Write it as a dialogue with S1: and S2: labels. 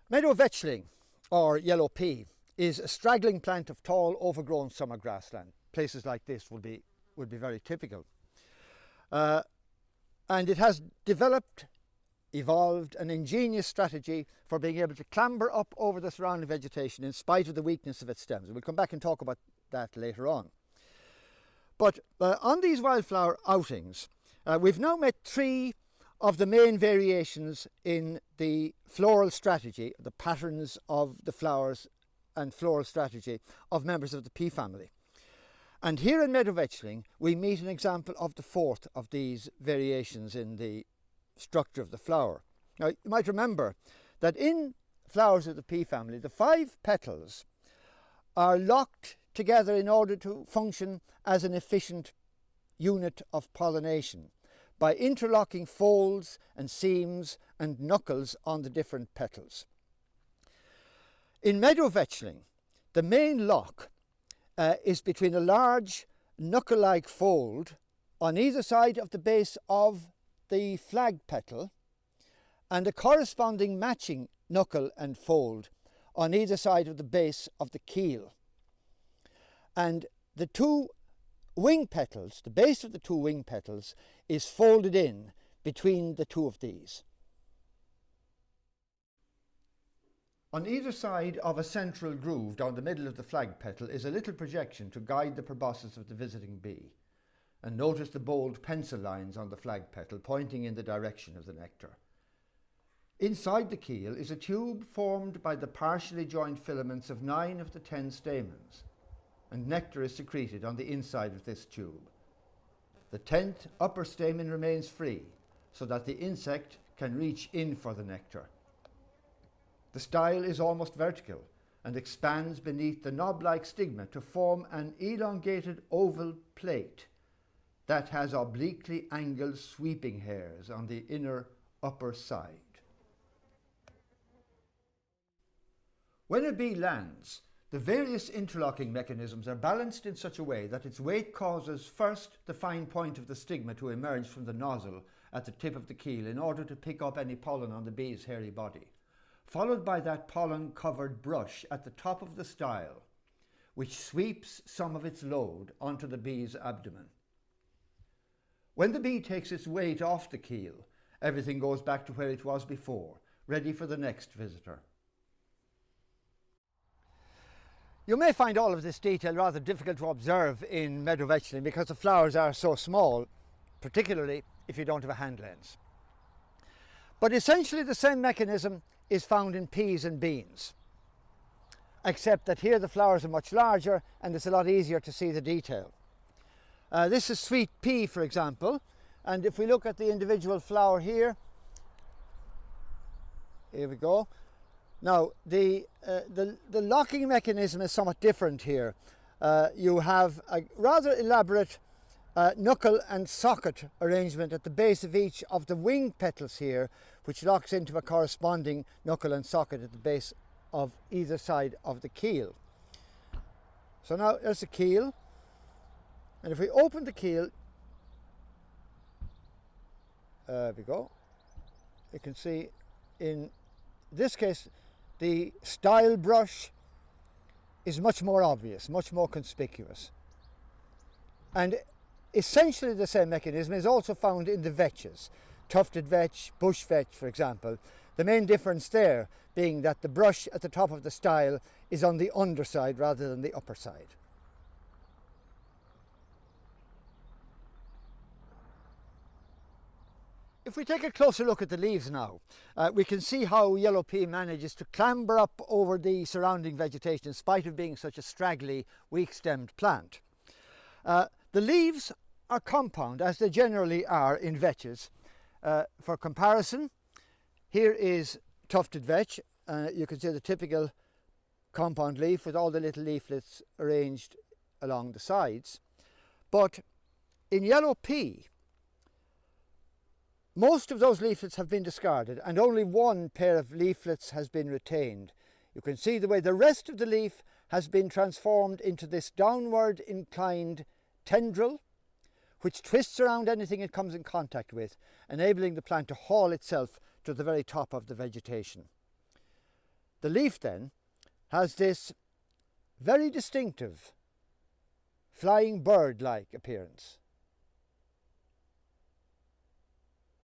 S1: Meadow Vetchling, or yellow pea, is a straggling plant of tall, overgrown summer grassland. Places like this would be very typical. And it has evolved an ingenious strategy for being able to clamber up over the surrounding vegetation in spite of the weakness of its stems. We'll come back and talk about that later on. But on these wildflower outings, we've now met three of the main variations in the floral strategy, the patterns of the flowers and floral strategy of members of the pea family. And here in Meadow Vetchling, we meet an example of the fourth of these variations in the structure of the flower. Now, you might remember that in flowers of the pea family, the 5 petals are locked together in order to function as an efficient unit of pollination by interlocking folds and seams and knuckles on the different petals. In Meadow Vetchling, the main lock is between a large knuckle-like fold on either side of the base of the flag petal and a corresponding matching knuckle and fold on either side of the base of the keel. And the 2 wing petals, the base of the 2 wing petals, is folded in between the 2 of these. On either side of a central groove down the middle of the flag petal is a little projection to guide the proboscis of the visiting bee. And notice the bold pencil lines on the flag petal pointing in the direction of the nectar. Inside the keel is a tube formed by the partially joined filaments of 9 of the 10 stamens, and nectar is secreted on the inside of this tube. The 10th upper stamen remains free, so that the insect can reach in for the nectar. The style is almost vertical and expands beneath the knob-like stigma to form an elongated oval plate that has obliquely angled sweeping hairs on the inner upper side. When a bee lands, the various interlocking mechanisms are balanced in such a way that its weight causes first the fine point of the stigma to emerge from the nozzle at the tip of the keel in order to pick up any pollen on the bee's hairy body, followed by that pollen-covered brush at the top of the style, which sweeps some of its load onto the bee's abdomen. When the bee takes its weight off the keel, everything goes back to where it was before, ready for the next visitor. You may find all of this detail rather difficult to observe in Meadow Vetchling because the flowers are so small, particularly if you don't have a hand lens. But essentially the same mechanism is found in peas and beans, except that here the flowers are much larger and it's a lot easier to see the detail. This is sweet pea, for example, and if we look at the individual flower here we go. Now the locking mechanism is somewhat different here. You have a rather elaborate knuckle and socket arrangement at the base of each of the wing petals here, which locks into a corresponding knuckle and socket at the base of either side of the keel. So now there's the keel, and if we open the keel, there we go, you can see in this case the style brush is much more obvious, much more conspicuous. And essentially the same mechanism is also found in the vetches, tufted vetch, bush vetch, for example. The main difference there being that the brush at the top of the style is on the underside rather than the upper side. If we take a closer look at the leaves now, we can see how yellow pea manages to clamber up over the surrounding vegetation in spite of being such a straggly, weak-stemmed plant. The leaves are compound, as they generally are in vetches. For comparison, here is tufted vetch. You can see the typical compound leaf with all the little leaflets arranged along the sides. But in yellow pea, most of those leaflets have been discarded and only one pair of leaflets has been retained. You can see the way the rest of the leaf has been transformed into this downward inclined tendril, which twists around anything it comes in contact with, enabling the plant to haul itself to the very top of the vegetation. The leaf then has this very distinctive flying bird-like appearance.